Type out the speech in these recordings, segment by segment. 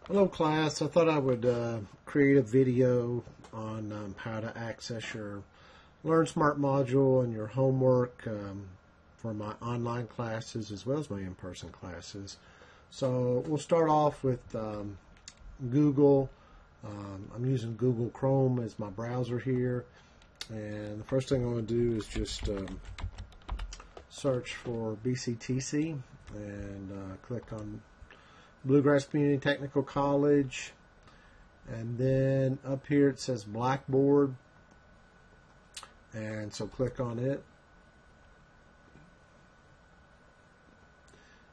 Hello class, I thought I would create a video on how to access your LearnSmart module and your homework for my online classes as well as my in-person classes. So we'll start off with Google. I'm using Google Chrome as my browser here, and the first thing I'm going to do is just search for BCTC and click on Bluegrass Community Technical College, and then up here it says Blackboard, and so click on it.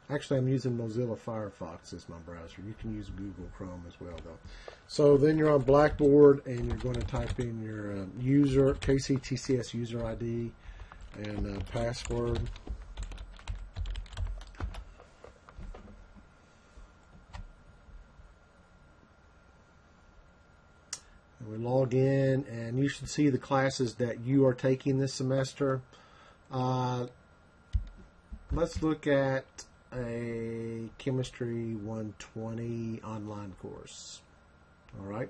Actually, I'm using Mozilla Firefox as my browser. You can use Google Chrome as well, though. So then you're on Blackboard, and you're going to type in your user, KCTCS user ID, and password. We log in, and you should see the classes that you are taking this semester. Let's look at a Chemistry 120 online course. All right.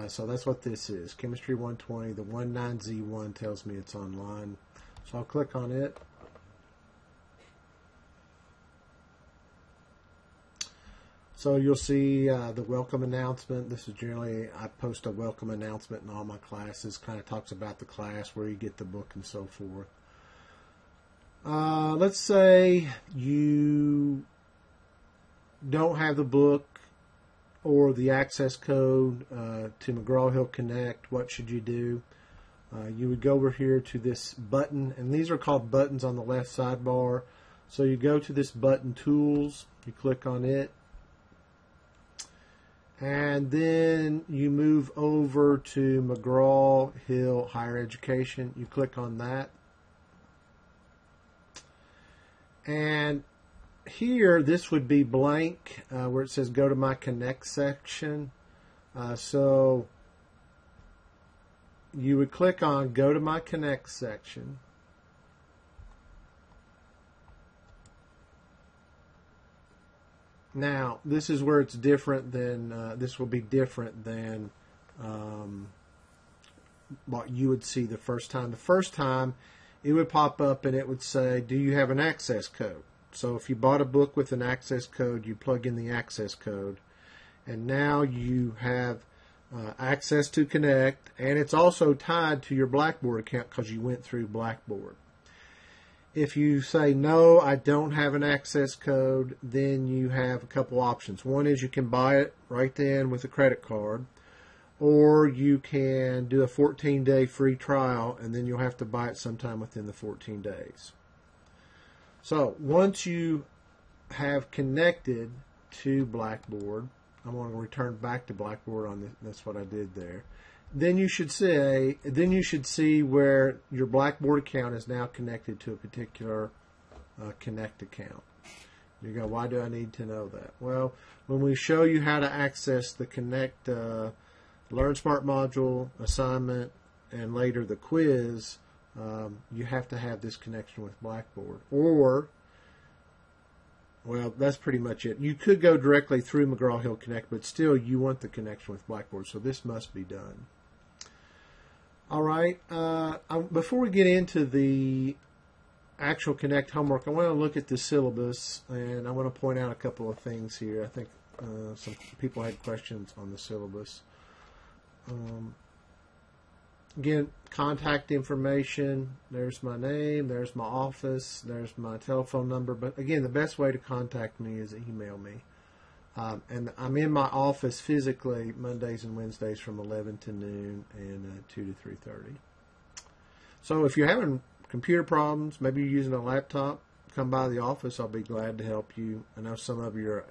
So that's what this is. Chemistry 120. The 19Z1 tells me it's online. So I'll click on it. So you'll see the welcome announcement. This is generally, I post a welcome announcement in all my classes. Kind of talks about the class, where you get the book, and so forth. Let's say you don't have the book or the access code to McGraw-Hill Connect. What should you do? You would go over here to this button, and these are called buttons on the left sidebar. So you go to this button, Tools. You click on it. And then you move over to McGraw-Hill Higher Education. You click on that. And here, this would be blank, where it says go to my Connect section. So you would click on go to my Connect section. Now, this is where it's different than, this will be different than what you would see the first time. The first time, it would pop up and it would say, do you have an access code? So if you bought a book with an access code, you plug in the access code. And now you have access to Connect, and it's also tied to your Blackboard account because you went through Blackboard. If you say, no, I don't have an access code, then you have a couple options. One is you can buy it right then with a credit card, or you can do a 14-day free trial, and then you'll have to buy it sometime within the 14 days. So once you have connected to Blackboard, I'm going to return back to Blackboard on this. That's what I did there. Then you should see where your Blackboard account is now connected to a particular Connect account. You go, why do I need to know that? Well, when we show you how to access the Connect LearnSmart Module, Assignment, and later the quiz, you have to have this connection with Blackboard. Or, well, that's pretty much it. You could go directly through McGraw-Hill Connect, but still you want the connection with Blackboard, so this must be done. All right, before we get into the actual Connect homework, I want to look at the syllabus, and I want to point out a couple of things here. I think some people had questions on the syllabus. Again, contact information. There's my name, there's my office, there's my telephone number. But again, the best way to contact me is email me. And I'm in my office physically Mondays and Wednesdays from 11 to noon and 2 to 3:30. So if you're having computer problems, maybe you're using a laptop, come by the office. I'll be glad to help you. I know some of you are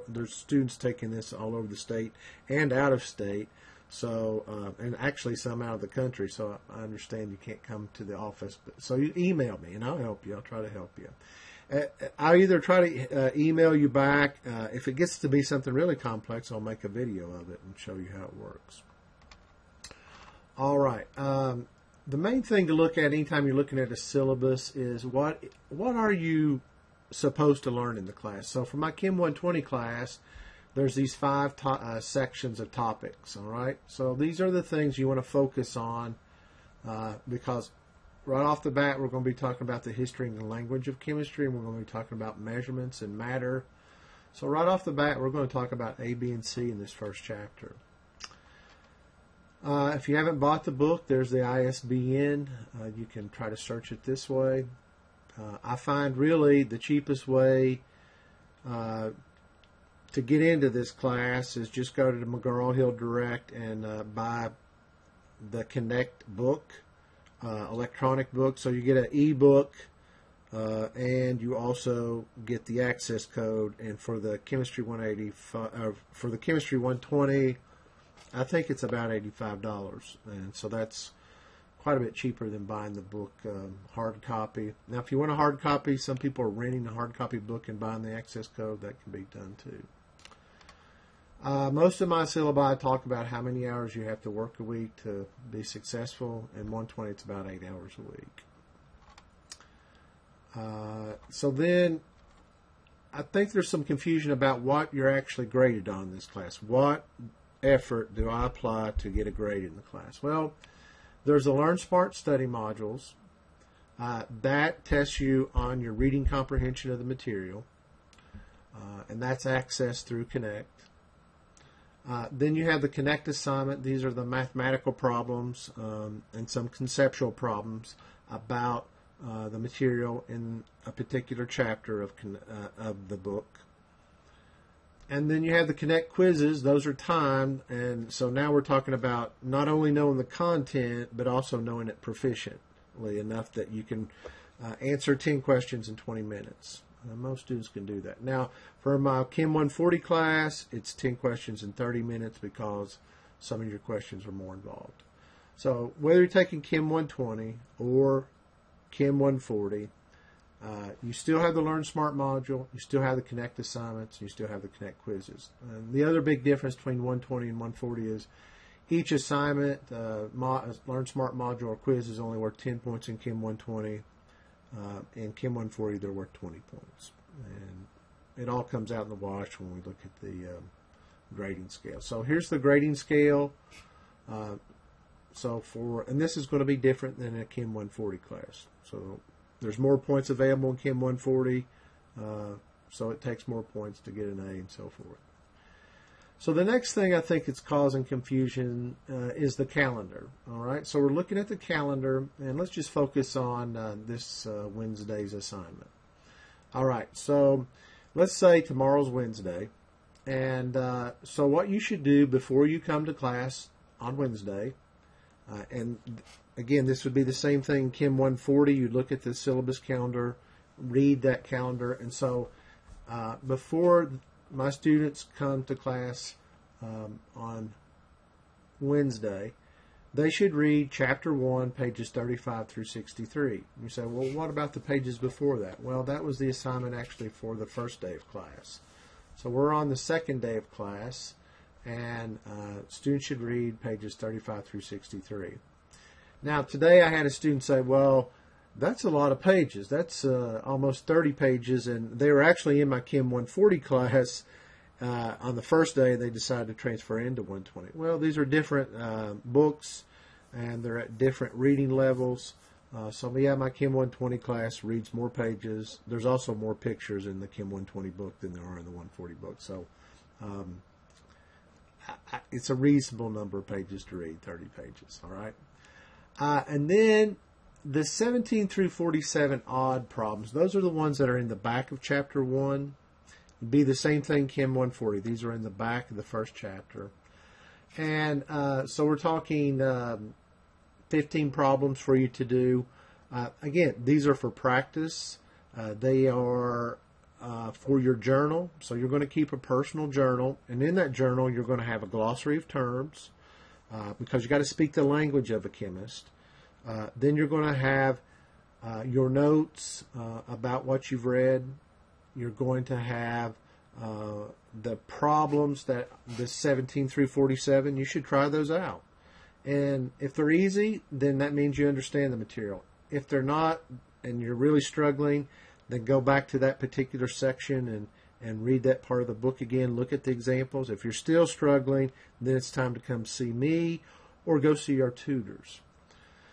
there's students taking this all over the state and out of state. So, and actually some out of the country, so I understand you can't come to the office. So you email me, and I'll help you. I'll try to help you. I'll either try to email you back. If it gets to be something really complex, I'll make a video of it and show you how it works. All right. The main thing to look at anytime you're looking at a syllabus is what are you supposed to learn in the class. So for my Chem 120 class, there's these 5 sections of topics, all right? So these are the things you want to focus on because right off the bat, we're going to be talking about the history and the language of chemistry, and we're going to be talking about measurements and matter. So right off the bat, we're going to talk about A, B, and C in this first chapter. If you haven't bought the book, there's the ISBN. You can try to search it this way. I find really the cheapest way to get into this class is just go to the McGraw-Hill Direct and buy the Connect book, electronic book. So you get an e-book and you also get the access code. And for the Chemistry 180, for the Chemistry 120, I think it's about $85. And so that's quite a bit cheaper than buying the book hard copy. Now, if you want a hard copy, some people are renting a hard copy book and buying the access code. That can be done too. Most of my syllabi talk about how many hours you have to work a week to be successful. In 120, it's about 8 hours a week. So then, I think there's some confusion about what you're actually graded on in this class. What effort do I apply to get a grade in the class? Well, there's the LearnSmart study modules. That tests you on your reading comprehension of the material, and that's accessed through Connect. Then you have the Connect assignment. These are the mathematical problems and some conceptual problems about the material in a particular chapter of the book. And then you have the Connect quizzes. Those are timed, and so now we're talking about not only knowing the content, but also knowing it proficiently enough that you can answer 10 questions in 20 minutes. Most students can do that. Now, for my Chem 140 class, it's 10 questions in 30 minutes because some of your questions are more involved. So whether you're taking Chem 120 or Chem 140, you still have the LearnSmart module, you still have the Connect assignments, you still have the Connect quizzes. And the other big difference between 120 and 140 is each assignment, LearnSmart module or quiz is only worth 10 points in Chem 120. In Chem 140, they're worth 20 points. And it all comes out in the wash when we look at the grading scale. So here's the grading scale. And this is going to be different than a Chem 140 class. So there's more points available in Chem 140, so it takes more points to get an A and so forth. So the next thing I think it's causing confusion is the calendar. All right, so we're looking at the calendar, and let's just focus on this Wednesday's assignment. All right, so let's say tomorrow's Wednesday, and so what you should do before you come to class on Wednesday, and again, this would be the same thing, Chem 140, you look at the syllabus calendar, read that calendar, and so before my students come to class on Wednesday, they should read Chapter 1, pages 35 through 63. You say, well, what about the pages before that? Well, that was the assignment actually for the first day of class. So we're on the second day of class, and students should read pages 35 through 63. Now, today I had a student say, well, that's a lot of pages. That's almost 30 pages, and they were actually in my Chem 140 class. On the first day, they decided to transfer into 120. Well, these are different books, and they're at different reading levels. So, yeah, my Chem 120 class reads more pages. There's also more pictures in the Chem 120 book than there are in the 140 book. So, it's a reasonable number of pages to read, 30 pages, all right? And then the 17 through 47 odd problems, those are the ones that are in the back of Chapter 1. It'd be the same thing, Chem 140. These are in the back of the first chapter. And so we're talking 15 problems for you to do. Again, these are for practice. They are for your journal. So you're going to keep a personal journal. And in that journal, you're going to have a glossary of terms because you got to speak the language of a chemist. Then you're going to have your notes about what you've read. You're going to have the problems that the 17 through 47. You should try those out. And if they're easy, then that means you understand the material. If they're not, and you're really struggling, then go back to that particular section and read that part of the book again. Look at the examples. If you're still struggling, then it's time to come see me or go see our tutors.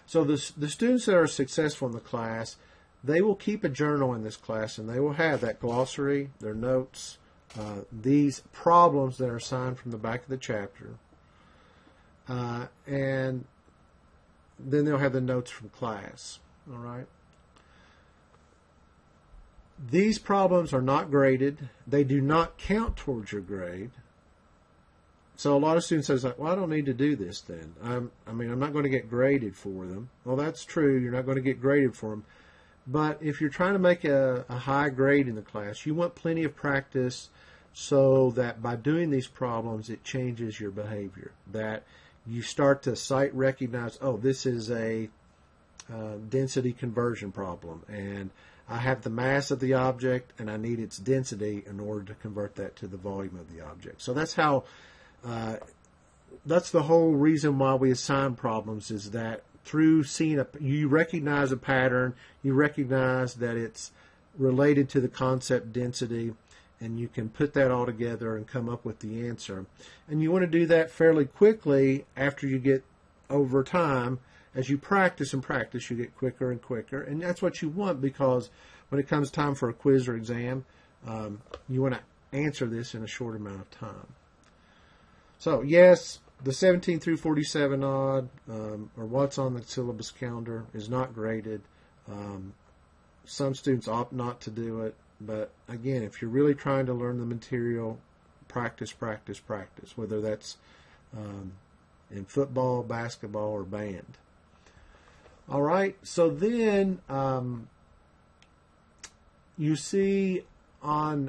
So the students that are successful in the class, they will keep a journal in this class, and they will have that glossary, their notes, these problems that are assigned from the back of the chapter, and then they'll have the notes from class. All right. These problems are not graded. They do not count towards your grade. So a lot of students say, well, I don't need to do this then. I'm not going to get graded for them. Well, that's true. You're not going to get graded for them. But if you're trying to make a high grade in the class, you want plenty of practice so that by doing these problems, it changes your behavior. That you start to sight recognize, oh, this is a density conversion problem, and I have the mass of the object, and I need its density in order to convert that to the volume of the object. So that's how, that's the whole reason why we assign problems, is that through seeing you recognize a pattern, you recognize that it's related to the concept density, and you can put that all together and come up with the answer. And you want to do that fairly quickly after you get over time. As you practice and practice, you get quicker and quicker. And that's what you want, because when it comes time for a quiz or exam, you want to answer this in a short amount of time. So, yes, the 17 through 47 odd, or what's on the syllabus calendar, is not graded. Some students opt not to do it. But, again, if you're really trying to learn the material, practice, practice, practice, whether that's in football, basketball, or band. All right, so then you see on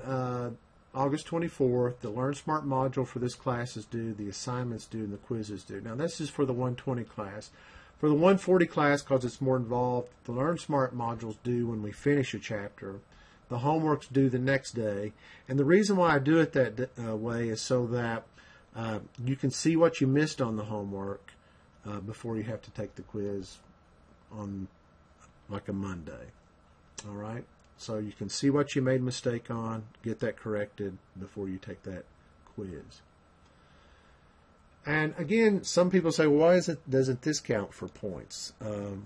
August 24th, the LearnSmart module for this class is due, the assignment's due, and the quiz is due. Now, this is for the 120 class. For the 140 class, because it's more involved, the LearnSmart module's due when we finish a chapter. The homework's due the next day. And the reason why I do it that way is so that you can see what you missed on the homework before you have to take the quiz on like a Monday. All right? So you can see what you made a mistake on, get that corrected before you take that quiz. And again, some people say, well, why doesn't this count for points?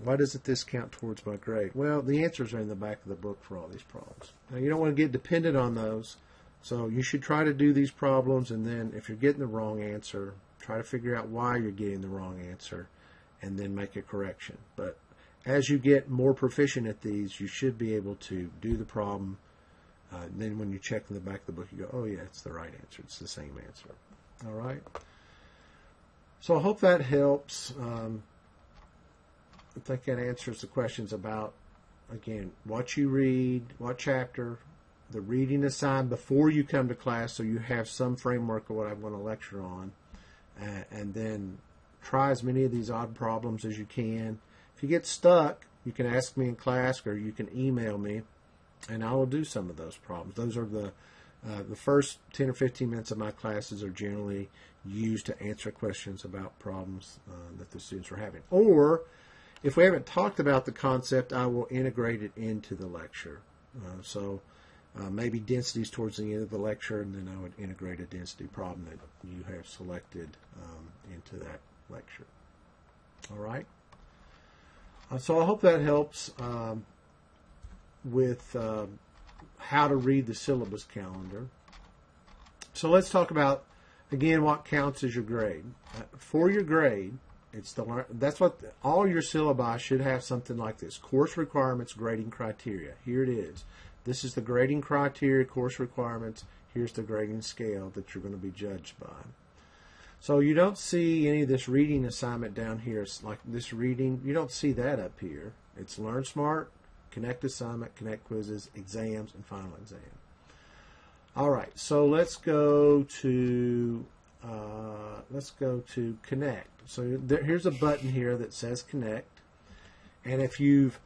Why doesn't this count towards my grade? Well, the answers are in the back of the book for all these problems. Now, you don't want to get dependent on those, so you should try to do these problems, and then if you're getting the wrong answer, try to figure out why you're getting the wrong answer, and then make a correction. But as you get more proficient at these, you should be able to do the problem. Then when you check in the back of the book, you go, oh, yeah, it's the right answer. It's the same answer. All right? So I hope that helps. I think that answers the questions about, again, what you read, what chapter, the reading assigned before you come to class so you have some framework of what I'm going to lecture on. And then try as many of these odd problems as you can. If you get stuck, you can ask me in class or you can email me, and I will do some of those problems. Those are the first 10 or 15 minutes of my classes are generally used to answer questions about problems that the students are having. Or, if we haven't talked about the concept, I will integrate it into the lecture. So maybe densities towards the end of the lecture, and then I would integrate a density problem that you have selected into that lecture. All right? So I hope that helps with how to read the syllabus calendar. So let's talk about, again, what counts as your grade. For your grade, that's what all your syllabi should have, something like this: course requirements, grading criteria. Here it is. This is the grading criteria, course requirements. Here's the grading scale that you're going to be judged by. So you don't see any of this reading assignment down here. It's like this reading, you don't see that up here. It's LearnSmart, Connect Assignment, Connect Quizzes, Exams, and Final Exam. All right, so let's go to Connect. So here's a button here that says Connect, and if you've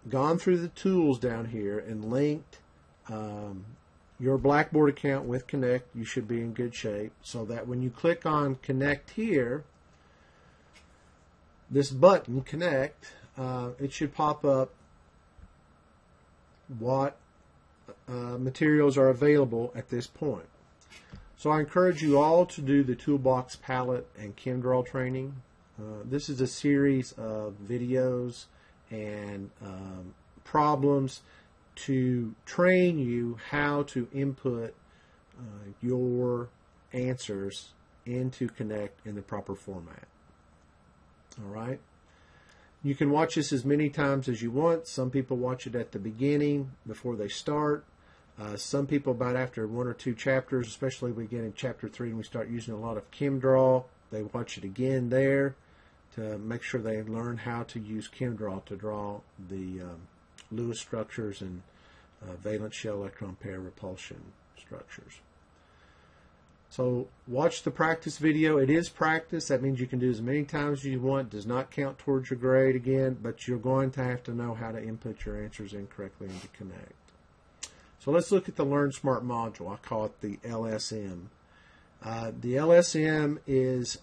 gone through the tools down here and linked your Blackboard account with Connect, you should be in good shape, so that when you click on Connect here, this button, Connect, it should pop up what materials are available at this point. So I encourage you all to do the Toolbox Palette and ChemDraw training. This is a series of videos and problems to train you how to input your answers into Connect in the proper format. All right. You can watch this as many times as you want. Some people watch it at the beginning before they start. Some people about after 1 or 2 chapters, especially we get in chapter 3 and we start using a lot of ChemDraw, they watch it again there to make sure they learn how to use ChemDraw to draw the Lewis structures and valence shell electron pair repulsion structures. So watch the practice video. It is practice. That means you can do as many times as you want. It does not count towards your grade again, but you're going to have to know how to input your answers incorrectly into Connect. So let's look at the LearnSmart module. I call it the LSM. The LSM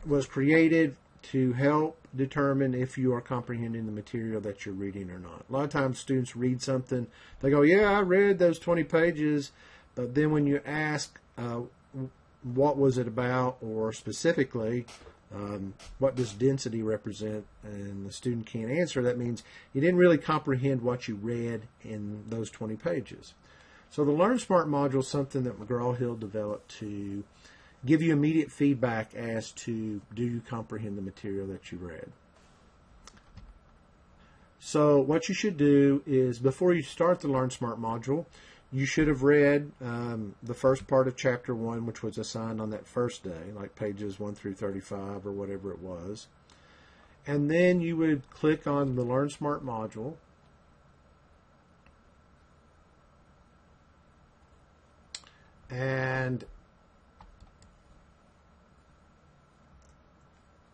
was created to help determine if you are comprehending the material that you're reading or not. A lot of times students read something, they go, yeah, I read those 20 pages, but then when you ask what was it about, or specifically, what does density represent, and the student can't answer, that means you didn't really comprehend what you read in those 20 pages. So the LearnSmart module is something that McGraw-Hill developed to give you immediate feedback as to do you comprehend the material that you read. So what you should do is before you start the LearnSmart module, you should have read the first part of Chapter 1, which was assigned on that first day, like pages 1 through 35 or whatever it was. And then you would click on the LearnSmart module. And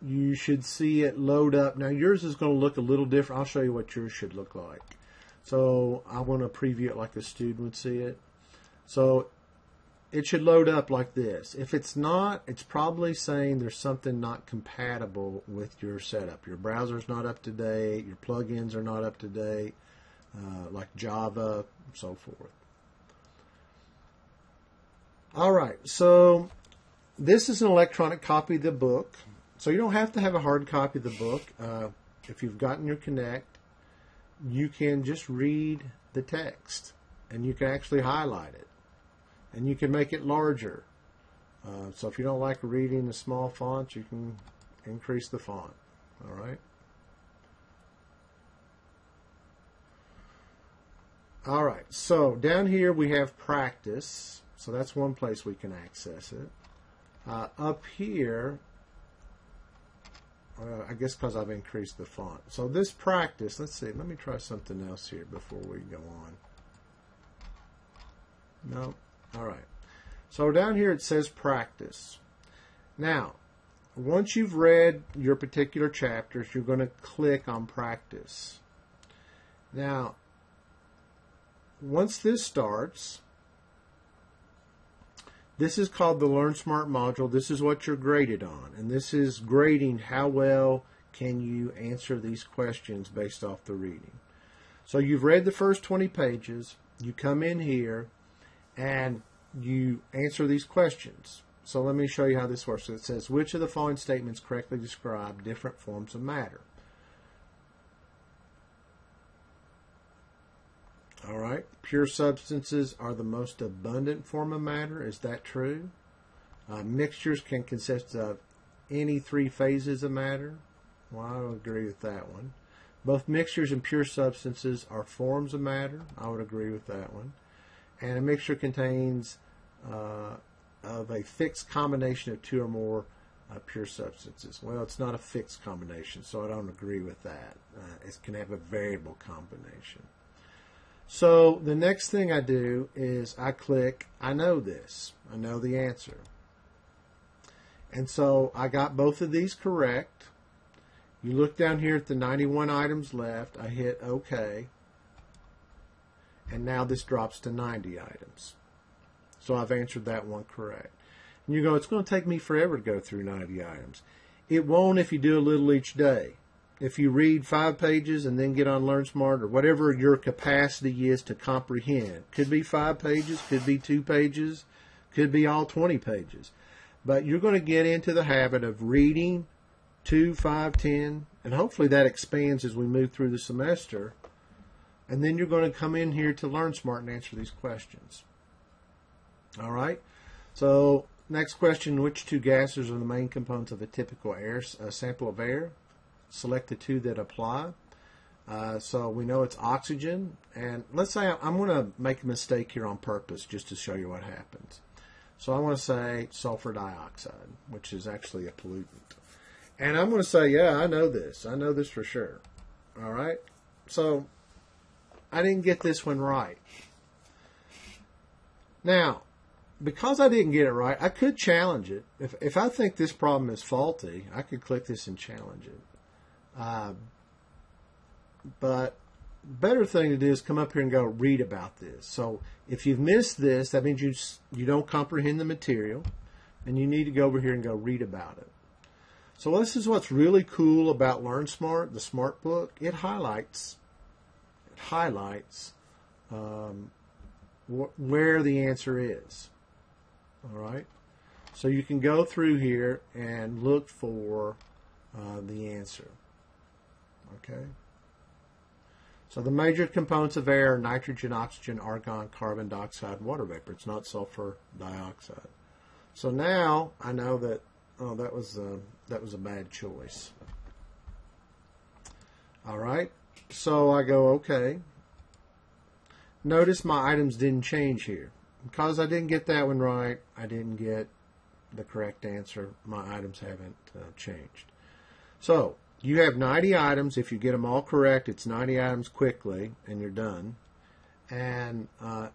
you should see it load up. Now yours is going to look a little different. I'll show you what yours should look like. So I want to preview it like a student would see it. So it should load up like this. If it's not, it's probably saying there's something not compatible with your setup. Your browser's not up to date, your plugins are not up to date, like Java, and so forth. All right, so this is an electronic copy of the book. So you don't have to have a hard copy of the book. If you've gotten your Connect, you can just read the text, and you can actually highlight it, and you can make it larger. So if you don't like reading the small fonts, you can increase the font. All right. All right. So down here we have practice. So that's one place we can access it. Up here, I guess because I've increased the font. So this practice, let's see, let me try something else here before we go on. No? All right. So down here it says practice. Now, once you've read your particular chapters, you're going to click on practice. Now, once this starts, this is called the LearnSmart module. This is what you're graded on. And this is grading how well can you answer these questions based off the reading. So you've read the first 20 pages. You come in here and you answer these questions. So let me show you how this works. So it says, which of the following statements correctly describe different forms of matter? All right. Pure substances are the most abundant form of matter. Is that true? Mixtures can consist of any 3 phases of matter. Well, I would agree with that one. Both mixtures and pure substances are forms of matter. I would agree with that one. And a mixture contains of a fixed combination of 2 or more pure substances. Well, it's not a fixed combination, so I don't agree with that. It can have a variable combination. So the next thing I do is I click, I know this. I know the answer. And so I got both of these correct. You look down here at the 91 items left. I hit OK. And now this drops to 90 items. So I've answered that one correct. And you go, it's going to take me forever to go through 90 items. It won't if you do a little each day. if you read 5 pages and then get on LearnSmart, or whatever your capacity is to comprehend. Could be 5 pages, could be 2 pages, could be all 20 pages. But you're going to get into the habit of reading 2, 5, 10, and hopefully that expands as we move through the semester. And then you're going to come in here to LearnSmart and answer these questions. All right? So next question, which 2 gases are the main components of a typical sample of air? Select the 2 that apply. So we know it's oxygen. And let's say I'm going to make a mistake here on purpose just to show you what happens. So I want to say sulfur dioxide, which is actually a pollutant. And I'm going to say, yeah, I know this. I know this for sure. All right? So I didn't get this one right. Now, because I didn't get it right, I could challenge it. If I think this problem is faulty, I could click this and challenge it. But better thing to do is come up here and go read about this. So if you've missed this, that means you don't comprehend the material, and you need to go over here and go read about it. So this is what's really cool about LearnSmart, the Smart Book. It highlights where the answer is. All right, so you can go through here and look for the answer. Okay. So the major components of air are nitrogen, oxygen, argon, carbon dioxide, and water vapor. It's not sulfur dioxide. So now I know that that was a bad choice. All right. So I go okay. Notice my items didn't change here. Because I didn't get that one right, I didn't get the correct answer. My items haven't changed. So you have 90 items. If you get them all correct, it's 90 items quickly, and you're done. And so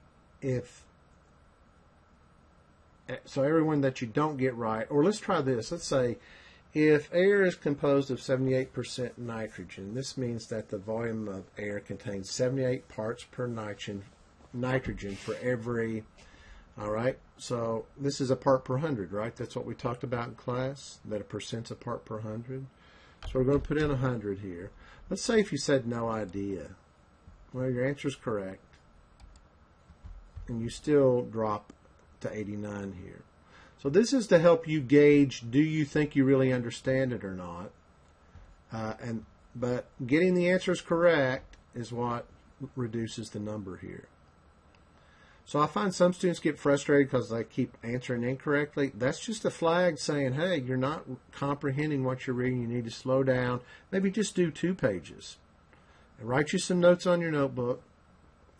everyone that you don't get right, or let's try this. Let's say if air is composed of 78% nitrogen, this means that the volume of air contains 78 parts per nitrogen for every, all right, so this is a part per 100, right? That's what we talked about in class, that a percent's a part per 100. So we're going to put in 100 here. Let's say if you said no idea. Well, your answer is correct, and you still drop to 89 here. So this is to help you gauge, do you think you really understand it or not? But getting the answers correct is what reduces the number here. So I find some students get frustrated because they keep answering incorrectly. That's just a flag saying, hey, you're not comprehending what you're reading. You need to slow down. Maybe just do 2 pages. And write you some notes on your notebook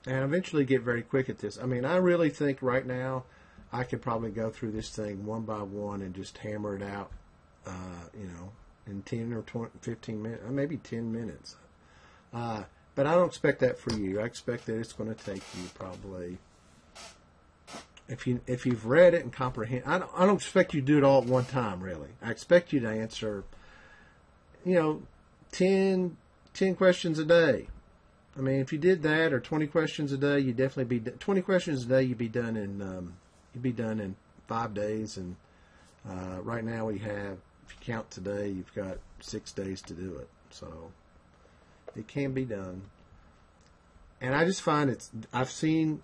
and eventually get very quick at this. I mean, I really think right now I could probably go through this thing one by one and just hammer it out, in 10 or 20, 15 minutes, maybe 10 minutes. But I don't expect that for you. I expect that it's going to take you probably, if you've read it and comprehend, I don't expect you to do it all at one time, really. I expect you to answer, 10 questions a day. I mean, if you did that, or 20 questions a day, you'd definitely be 20 questions a day. You'd be done in 5 days. And right now we have, if you count today, you've got 6 days to do it. So it can be done. And I just find I've seen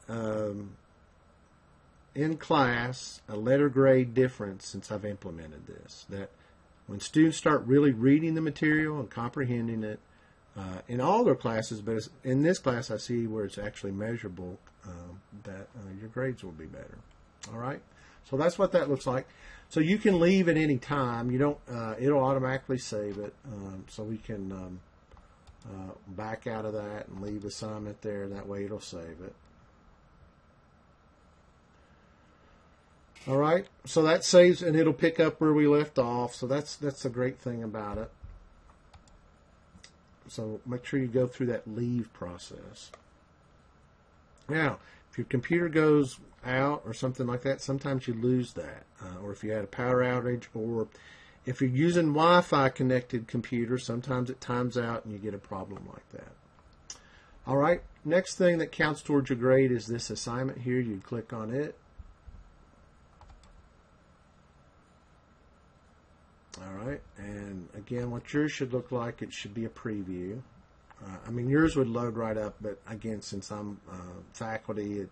in class a letter grade difference since I've implemented this. That when students start really reading the material and comprehending it, in all their classes, but in this class I see where it's actually measurable, that your grades will be better. All right, so that's what that looks like. So you can leave at any time. You don't. It'll automatically save it. So we can back out of that and leave assignment there. That way it'll save it. All right, so that saves and it'll pick up where we left off. So that's a great thing about it. So make sure you go through that leave process. Now, if your computer goes out or something like that, sometimes you lose that. Or if you had a power outage, or if you're using Wi-Fi connected computer, sometimes it times out and you get a problem like that. All right, next thing that counts towards your grade is this assignment here. You click on it. All right, and again, what yours should look like, it should be a preview. I mean, yours would load right up, but again, since I'm faculty, it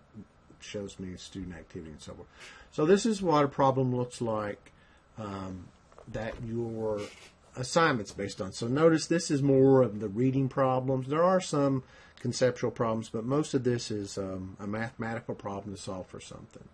shows me student activity and so forth. So this is what a problem looks like that your assignment's based on. So notice this is more of the reading problems. There are some conceptual problems, but most of this is a mathematical problem to solve for something.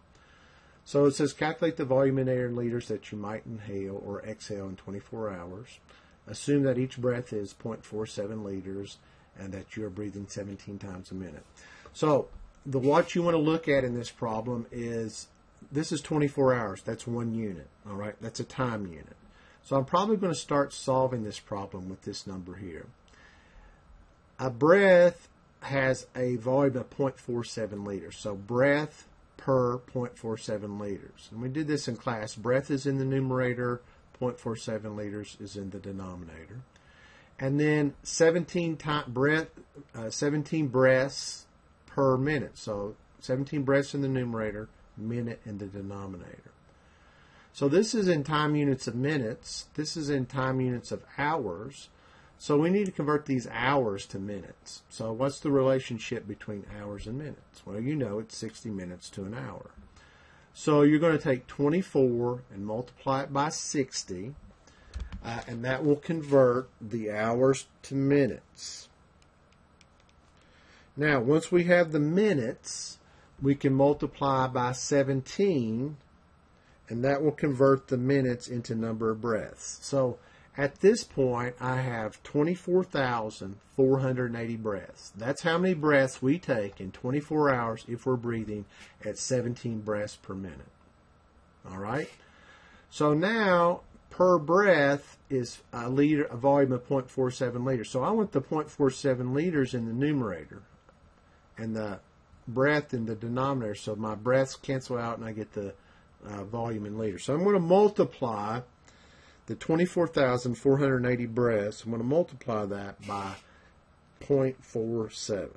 So it says calculate the volume in air in liters that you might inhale or exhale in 24 hours. Assume that each breath is 0.47 liters and that you're breathing 17 times a minute. So what you want to look at in this problem is, this is 24 hours. That's 1 unit. All right, that's a time unit. So I'm probably going to start solving this problem with this number here. A breath has a volume of 0.47 liters. So breath per 0.47 liters. And we did this in class. Breath is in the numerator, 0.47 liters is in the denominator. And then 17 breaths per minute. So 17 breaths in the numerator, minute in the denominator. So this is in time units of minutes. This is in time units of hours. So we need to convert these hours to minutes. So what's the relationship between hours and minutes? Well, you know it's 60 minutes to an hour. So you're going to take 24 and multiply it by 60, and that will convert the hours to minutes. Now, once we have the minutes, we can multiply by 17, and that will convert the minutes into number of breaths. So at this point, I have 24,480 breaths. That's how many breaths we take in 24 hours if we're breathing at 17 breaths per minute. All right? So now, per breath is a volume of 0.47 liters. So I want the 0.47 liters in the numerator and the breath in the denominator. So my breaths cancel out and I get the volume in liters. So I'm going to multiply the 24,480 breaths. I'm going to multiply that by 0.47.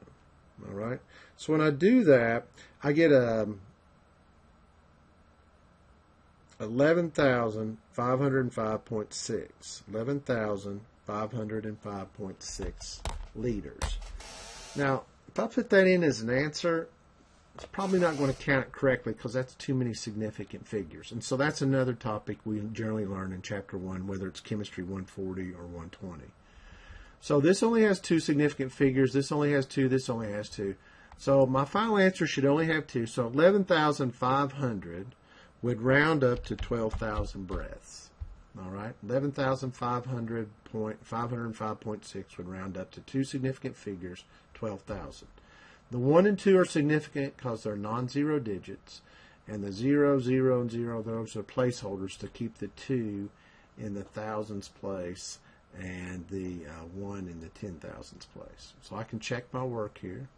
All right. So when I do that, I get 11,505.6. 11,505.6 liters. Now, if I put that in as an answer, it's probably not going to count it correctly because that's too many significant figures. And so that's another topic we generally learn in Chapter 1, whether it's Chemistry 140 or 120. So this only has 2 significant figures. This only has 2. This only has 2. So my final answer should only have 2. So 11,500 would round up to 12,000 breaths. All right? 11,505.6 would round up to 2 significant figures, 12,000. The 1 and 2 are significant because they're non-zero digits, and the 0, 0, and 0, those are placeholders to keep the 2 in the thousands place and the 1 in the 10,000s place. So I can check my work here,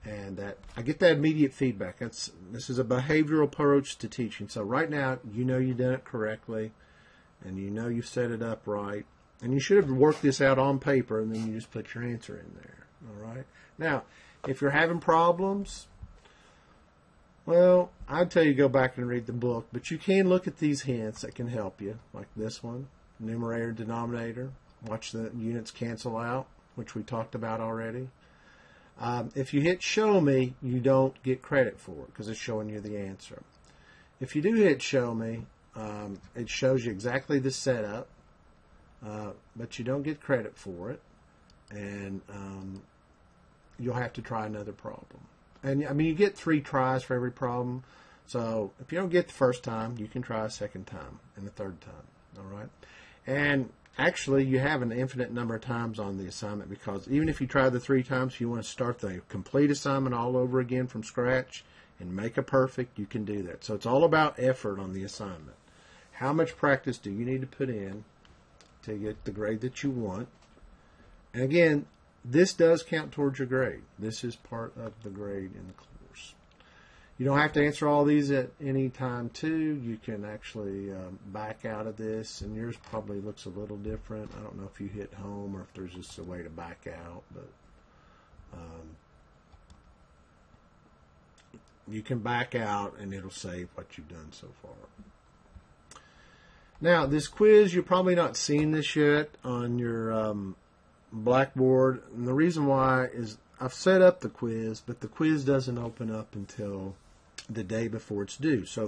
and that I get that immediate feedback. This is a behavioral approach to teaching. So right now, you know you've done it correctly, and you know you've set it up right, and you should have worked this out on paper, and then you just put your answer in there. All right. Now, if you're having problems, well, I'd tell you go back and read the book, but you can look at these hints that can help you, like this one, numerator, denominator. Watch the units cancel out, which we talked about already. If you hit show me, you don't get credit for it because it's showing you the answer. If you do hit show me, it shows you exactly the setup, but you don't get credit for it. And you'll have to try another problem. And I mean, you get 3 tries for every problem. So if you don't get the first time, you can try a second time and a third time. All right. And actually, you have an infinite number of times on the assignment because even if you try the 3 times, if you want to start the complete assignment all over again from scratch and make a perfect, you can do that. So it's all about effort on the assignment. How much practice do you need to put in to get the grade that you want? And again, this does count towards your grade. This is part of the grade in the course. You don't have to answer all these at any time, too. You can actually back out of this, and yours probably looks a little different. I don't know if you hit home or if there's just a way to back out, but you can back out, and it'll save what you've done so far. Now, this quiz, you're probably not seeing this yet on your Blackboard. And the reason why is I've set up the quiz, but the quiz doesn't open up until the day before it's due. So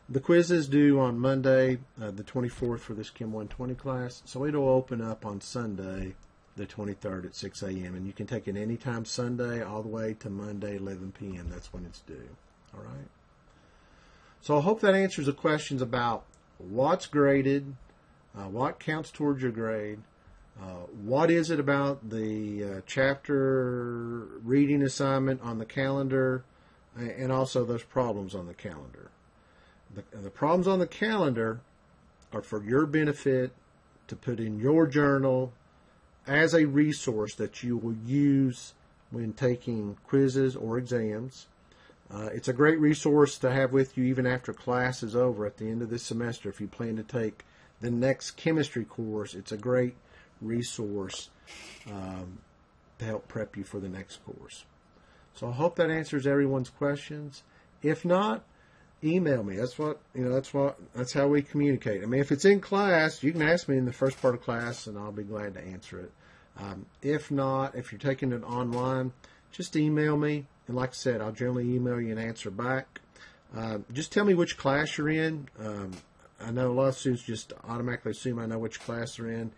the quiz is due on Monday, the 24th for this Chem 120 class. So it'll open up on Sunday, the 23rd at 6 a.m. And you can take it anytime Sunday all the way to Monday, 11 p.m. That's when it's due. All right. So I hope that answers the questions about what's graded, what counts towards your grade, what is it about the chapter reading assignment on the calendar, and also those problems on the calendar. The problems on the calendar are for your benefit to put in your journal as a resource that you will use when taking quizzes or exams. It's a great resource to have with you even after class is over at the end of this semester. If you plan to take the next chemistry course, it's a great resource to help prep you for the next course. So I hope that answers everyone's questions. If not, email me. That's how we communicate. I mean, if it's in class, you can ask me in the first part of class, and I'll be glad to answer it. If not, if you're taking it online, just email me. And like I said, I'll generally email you an answer back. Just tell me which class you're in. I know a lot of students just automatically assume I know which class they're in.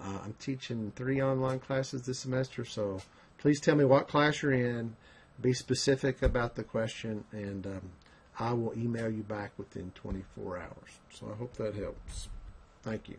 I'm teaching 3 online classes this semester, so please tell me what class you're in. Be specific about the question, and I will email you back within 24 hours. So I hope that helps. Thank you.